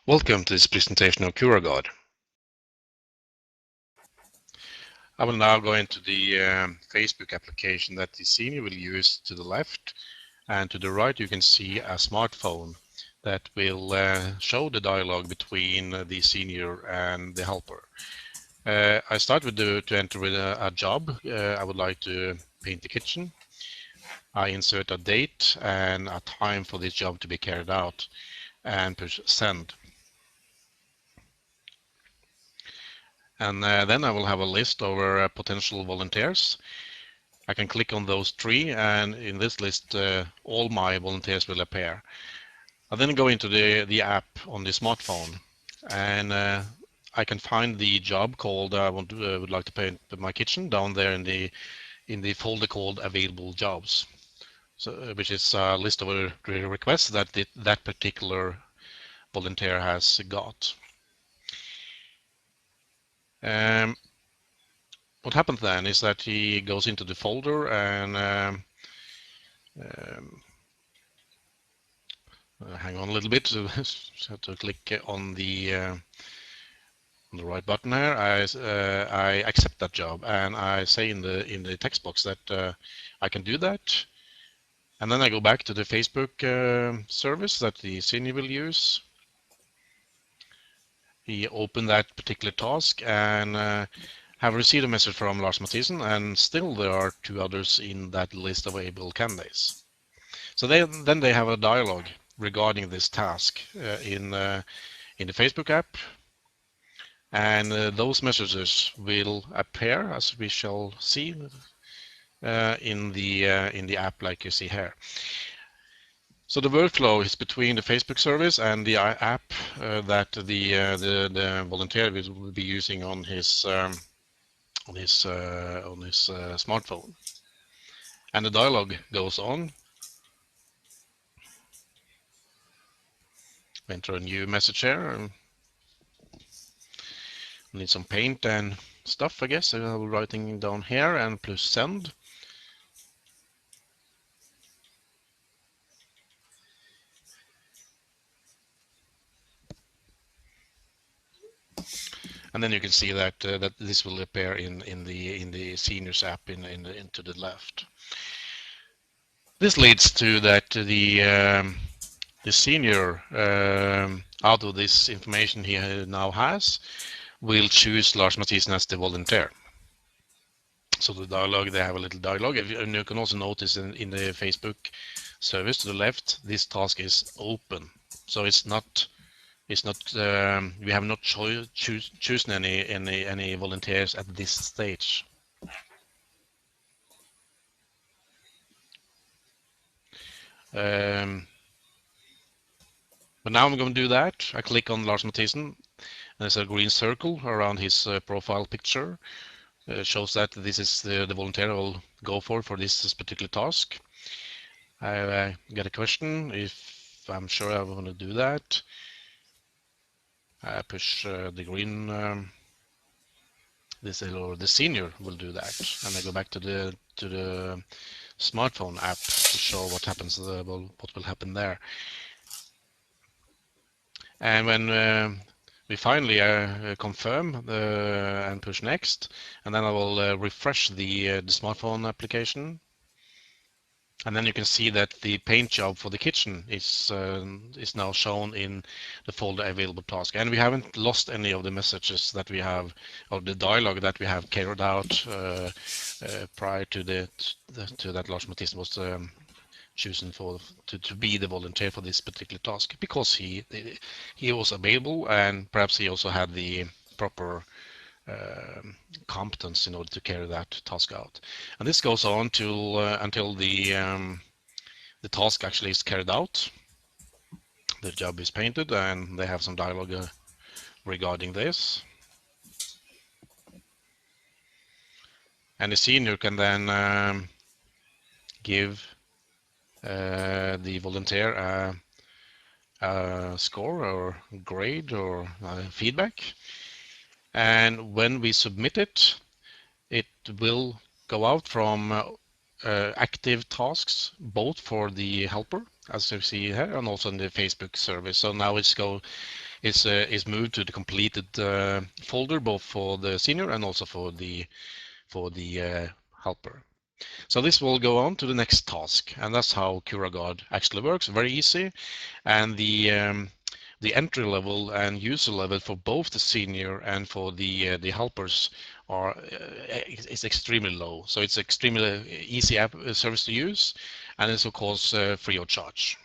Welcome to this presentation of CuraGuard. I will now go into the Facebook application that the senior will use to the left, and to the right you can see a smartphone that will show the dialogue between the senior and the helper. I start with to enter with a job. I would like to paint the kitchen. I insert a date and a time for this job to be carried out and push send. And then I will have a list over potential volunteers. I can click on those three, and in this list all my volunteers will appear. I then go into the app on the smartphone, and I can find the job called would like to paint my kitchen down there in the folder called available jobs, so which is a list of the requests that that particular volunteer has got. What happens then is that he goes into the folder and hang on a little bit, so have to click on the right button here. I accept that job, and I say in the text box that I can do that, and then I go back to the Facebook service that the senior will use. He opened that particular task and have received a message from Lars Mathisen, and still there are two others in that list of available candidates. So then they have a dialogue regarding this task in the Facebook app, and those messages will appear, as we shall see, in the app like you see here. So the workflow is between the Facebook service and the app that the volunteer will be using on his smartphone, and the dialogue goes on. Enter a new message here. Need some paint and stuff, I guess. So I will writing down here and plus send. And then you can see that that this will appear in the seniors app into the left. This leads to that the senior, out of this information he now has, will choose Lars Mathisen as the volunteer. So the dialogue, they have a little dialogue, and you can also notice in the Facebook service to the left, this task is open. So it's not we have not chosen any volunteers at this stage. But now I'm going to do that. I click on Lars Mathisen. There's a green circle around his profile picture. Shows that this is the volunteer I will go for this particular task. I get a question if I'm sure I want to do that. I push the green. The senior will do that, and I go back to the smartphone app to show what happens. What will happen there. And when we finally confirm and push next, and then I will refresh the smartphone application. And then you can see that the paint job for the kitchen is now shown in the folder available task, and we haven't lost any of the messages that we have, or the dialogue that we have carried out prior to that Lars Mathisen was chosen to be the volunteer for this particular task, because he was available, and perhaps he also had the proper competence in order to carry that task out. And this goes on until the task actually is carried out. The job is painted, and they have some dialogue regarding this. And the senior can then give the volunteer a score or grade or feedback. And when we submit it, it will go out from active tasks, both for the helper, as you see here, and also in the Facebook service. So now it's is moved to the completed folder, both for the senior and also for the helper. So this will go on to the next task, and that's how CuraGuard actually works. Very easy, and the entry level and user level for both the senior and for the helpers are is extremely low. So it's extremely easy app service to use, and it's of course free of charge.